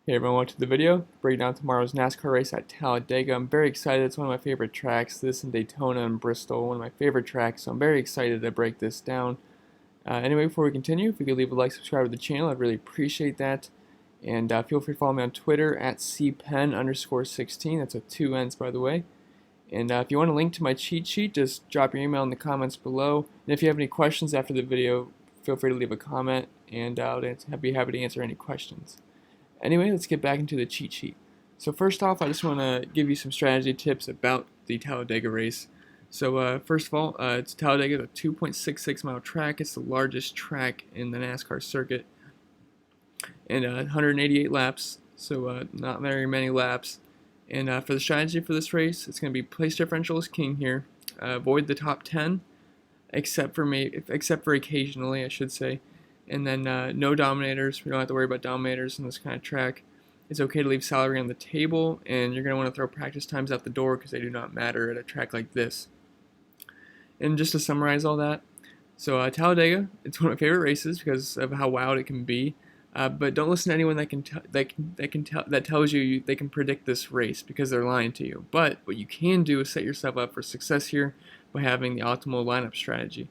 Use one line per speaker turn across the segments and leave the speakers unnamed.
Hey everyone, welcome to the video. Break down tomorrow's NASCAR race at Talladega. I'm very excited. It's one of my favorite tracks. This and Daytona and Bristol, one of my favorite tracks. So I'm very excited to break this down. Anyway, before we continue, if you could leave a like, subscribe to the channel, I'd really appreciate that. And feel free to follow me on Twitter at cpen_16. That's with 2 N's, by the way. And if you want a link to my cheat sheet, just drop your email in the comments below. And if you have any questions after the video, feel free to leave a comment, and I'll be happy to answer any questions. Anyway, let's get back into the cheat sheet. So first off, I just want to give you some strategy tips about the Talladega race. So first of all, it's Talladega, a 2.66 mile track. It's the largest track in the NASCAR circuit, and 188 laps, so not very many laps. And for the strategy for this race, it's going to be place differential is king here. Avoid the top 10, except for occasionally, I should say. And then no dominators. We don't have to worry about dominators in this kind of track. It's okay to leave salary on the table, and you're going to want to throw practice times out the door because they do not matter at a track like this. And just to summarize all that, so Talladega, it's one of my favorite races because of how wild it can be. But don't listen to anyone that tells you they can predict this race, because they're lying to you. But what you can do is set yourself up for success here by having the optimal lineup strategy.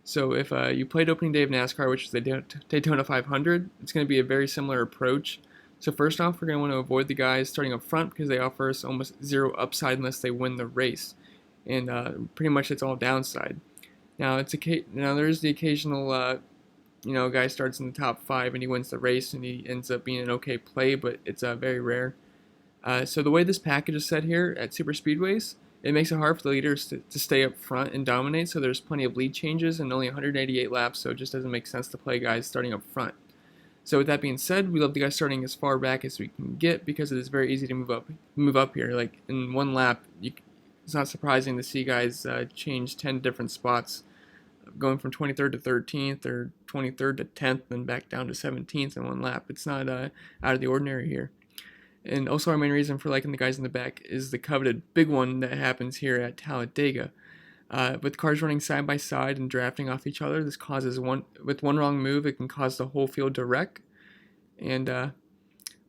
So if you played opening day of NASCAR, which is the Daytona 500, it's going to be a very similar approach. So first off, we're going to want to avoid the guys starting up front because they offer us almost zero upside unless they win the race, and pretty much it's all downside. Now there's the occasional guy starts in the top 5 and he wins the race and he ends up being an okay play, but it's very rare. So the way this package is set here at super speedways, it makes it hard for the leaders to stay up front and dominate, so there's plenty of lead changes and only 188 laps, so it just doesn't make sense to play guys starting up front. So with that being said, we love the guys starting as far back as we can get because it is very easy to move up here. Like in one lap, it's not surprising to see guys change 10 different spots, going from 23rd to 13th or 23rd to 10th and back down to 17th in one lap. It's not out of the ordinary here. And also our main reason for liking the guys in the back is the coveted big one that happens here at Talladega. With cars running side by side and drafting off each other, this causes one wrong move, it can cause the whole field to wreck. And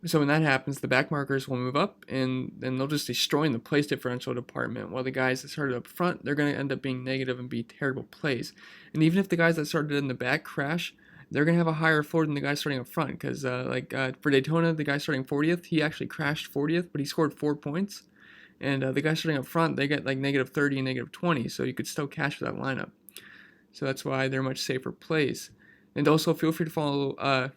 so when that happens, the back markers will move up, and then they'll just destroy in the place differential department, while the guys that started up front, they're going to end up being negative and be terrible plays. And even if the guys that started in the back crash, they're going to have a higher floor than the guy starting up front, because for Daytona, the guy starting 40th, he actually crashed 40th, but he scored 4 points. And the guy starting up front, they get like negative 30 and negative 20, so you could still cash for that lineup. So that's why they're much safer plays. And also feel free to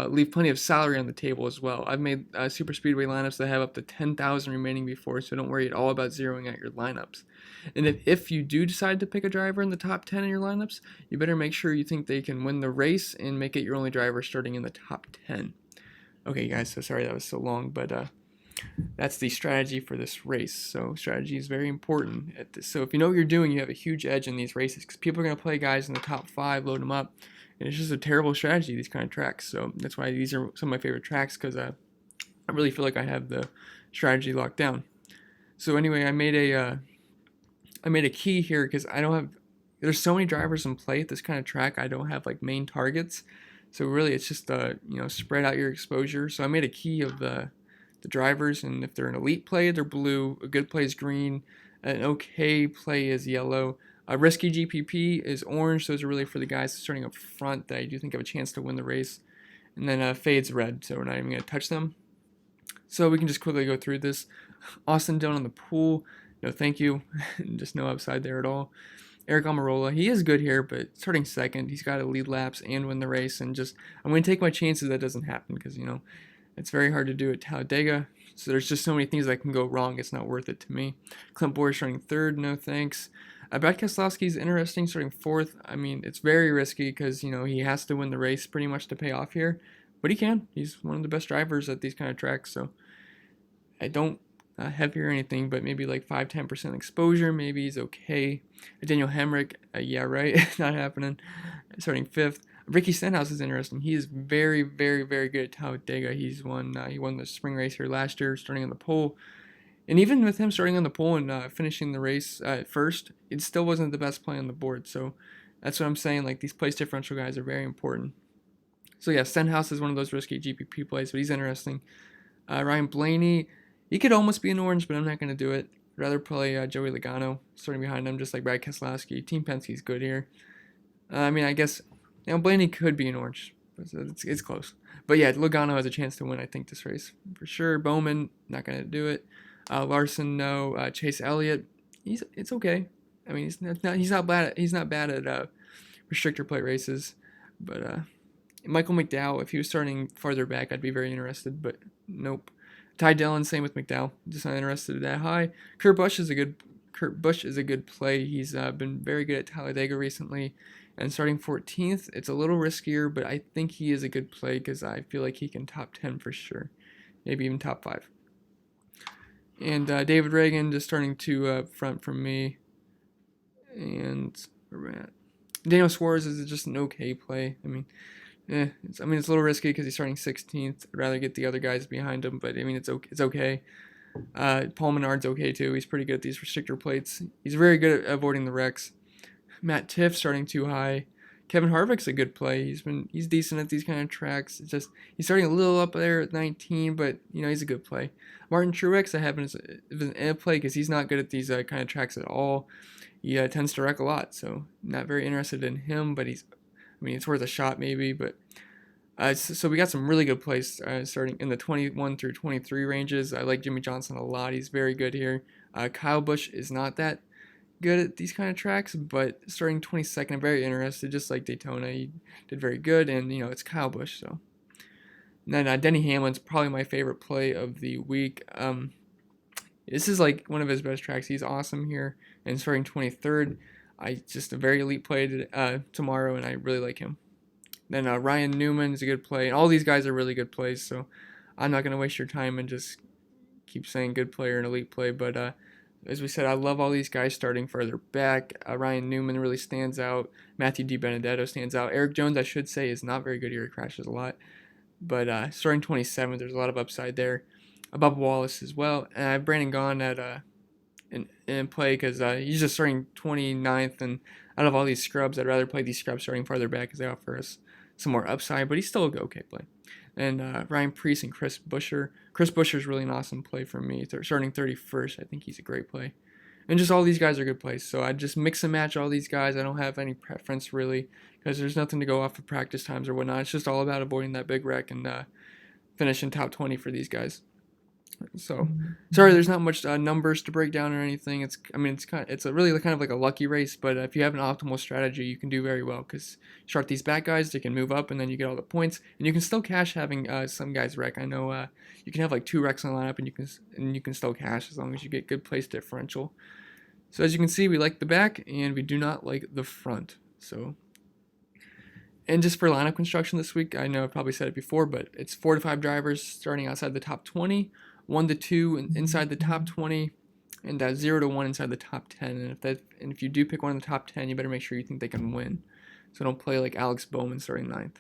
leave plenty of salary on the table as well. I've made super speedway lineups that have up to 10,000 remaining before, so don't worry at all about zeroing out your lineups. And if you do decide to pick a driver in the top 10 in your lineups, you better make sure you think they can win the race and make it your only driver starting in the top 10. Okay guys, so sorry that was so long, but that's the strategy for this race. So strategy is very important at this. So if you know what you're doing, you have a huge edge in these races, because people are going to play guys in the top 5, load them up, and it's just a terrible strategy, these kind of tracks. So that's why these are some of my favorite tracks, because I really feel like I have the strategy locked down. So anyway, I made a key here because there's so many drivers in play at this kind of track. I don't have like main targets, so really it's just spread out your exposure. So I made a key of the drivers, and if they're an elite play, they're blue, a good play is green, an okay play is yellow, a risky GPP is orange. Those are really for the guys starting up front that I do think have a chance to win the race. And then fade's red, so we're not even going to touch them. So we can just quickly go through this. Austin Dillon on the pool, no thank you, just no upside there at all. Eric Almirola, he is good here, but starting second, he's got to lead laps and win the race, and I'm going to take my chances that doesn't happen, because it's very hard to do at Talladega, so there's just so many things that can go wrong, it's not worth it to me. Clint Bowyer starting third, no thanks. Brad Keselowski's interesting, starting 4th. I mean, it's very risky because, he has to win the race pretty much to pay off here, but he can. He's one of the best drivers at these kind of tracks, so I don't have here or anything, but maybe like 5-10% exposure, maybe he's okay. Daniel Hemrick, yeah, right, not happening. Starting 5th. Ricky Stenhouse is interesting. He is very, very, very good at Talladega. He won the spring race here last year, starting on the pole. And even with him starting on the pole and finishing the race at first, it still wasn't the best play on the board. So that's what I'm saying. Like, these place differential guys are very important. So yeah, Stenhouse is one of those risky GPP plays, but he's interesting. Ryan Blaney, he could almost be an orange, but I'm not going to do it. I'd rather play Joey Logano starting behind him, just like Brad Keselowski. Team Penske's good here. I mean, I guess Blaney could be an orange, but it's close. But yeah, Logano has a chance to win, I think, this race for sure. Bowman, not going to do it. Larson, no. Chase Elliott, it's okay. I mean, he's not bad at restrictor plate races, but Michael McDowell, if he was starting farther back, I'd be very interested, but nope. Ty Dillon, same with McDowell, just not interested that high. Kurt Busch is a good play. He's been very good at Talladega recently, and starting 14th, it's a little riskier, but I think he is a good play because I feel like he can top 10 for sure, maybe even top 5. And David Reagan just starting to front from me, and where we're at. Daniel Suarez is just an okay play. I mean, it's a little risky because he's starting 16th. I'd rather get the other guys behind him, but I mean, it's okay. Paul Menard's okay too. He's pretty good at these restrictor plates. He's very good at avoiding the wrecks. Matt Tiff starting too high. Kevin Harvick's a good play. He's decent at these kind of tracks. It's just he's starting a little up there at 19, but he's a good play. Martin Truex I have as a play because he's not good at these kind of tracks at all. He tends to wreck a lot, so not very interested in him. But it's worth a shot maybe. But so we got some really good plays starting in the 21 through 23 ranges. I like Jimmy Johnson a lot. He's very good here. Kyle Busch is not that good at these kind of tracks, but starting 22nd, I'm very interested. Just like Daytona, he did very good, and it's Kyle Busch. So, and then Denny Hamlin's probably my favorite play of the week. This is like one of his best tracks. He's awesome here, and starting 23rd, just a very elite play tomorrow, and I really like him. Then Ryan Newman is a good play, and all these guys are really good plays. So I'm not gonna waste your time and just keep saying good player and elite play, but. As we said, I love all these guys starting further back. Ryan Newman really stands out. Matthew DiBenedetto stands out. Eric Jones, I should say, is not very good here. He crashes a lot. But starting 27th, there's a lot of upside there. Bubba Wallace as well. And I have Brandon Gaughan in play because he's just starting 29th. And out of all these scrubs, I'd rather play these scrubs starting farther back because they offer us some more upside. But he's still an okay play. And Ryan Preece and Chris Buescher. Chris Buescher is really an awesome play for me. Starting 31st, I think he's a great play. And just all these guys are good plays. So I just mix and match all these guys. I don't have any preference really because there's nothing to go off of practice times or whatnot. It's just all about avoiding that big wreck and finishing top 20 for these guys. So sorry, there's not much numbers to break doit's really kind of like a lucky race, but if you have an optimal strategy, you can do very well because start these back guys, they can move up, and then you get all the points, and you can still cash having some guys wreck. I know you can have like 2 wrecks in the lineup, and you can still cash as long as you get good place differential. So as you can see, we like the back, and we do not like the front. So. And just for lineup construction this week, I know I've probably said it before, but it's 4 to 5 drivers starting outside the top 20. 1 to 2 inside the top 20, and 0 to 1 inside the top 10. And if you do pick one in the top 10, you better make sure you think they can win. So don't play like Alex Bowman starting 9th,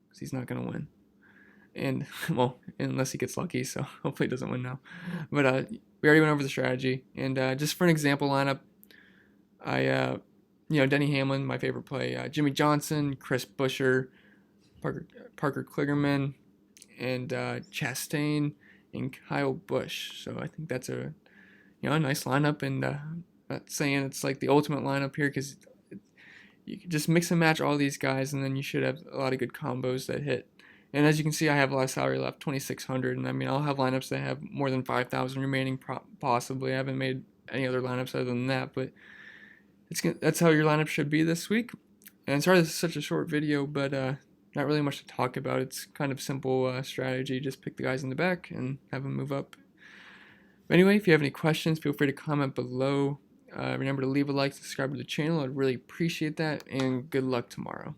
because he's not going to win. And unless he gets lucky, so hopefully he doesn't win now. But we already went over the strategy, and just for an example lineup, Denny Hamlin, my favorite play. Jimmy Johnson, Chris Buescher, Parker Kligerman, and Chastain. And Kyle Busch. So I think that's a nice lineup, and I'm not saying it's like the ultimate lineup here because you can just mix and match all these guys, and then you should have a lot of good combos that hit. And as you can see, I have a lot of salary left, 2,600, and I'll have lineups that have more than 5,000 remaining possibly. I haven't made any other lineups other than that, but that's how your lineup should be this week. And sorry this is such a short video, but not really much to talk about. It's kind of simple strategy. Just pick the guys in the back and have them move up. But anyway, if you have any questions, feel free to comment below. Remember to leave a like, subscribe to the channel. I'd really appreciate that, and good luck tomorrow.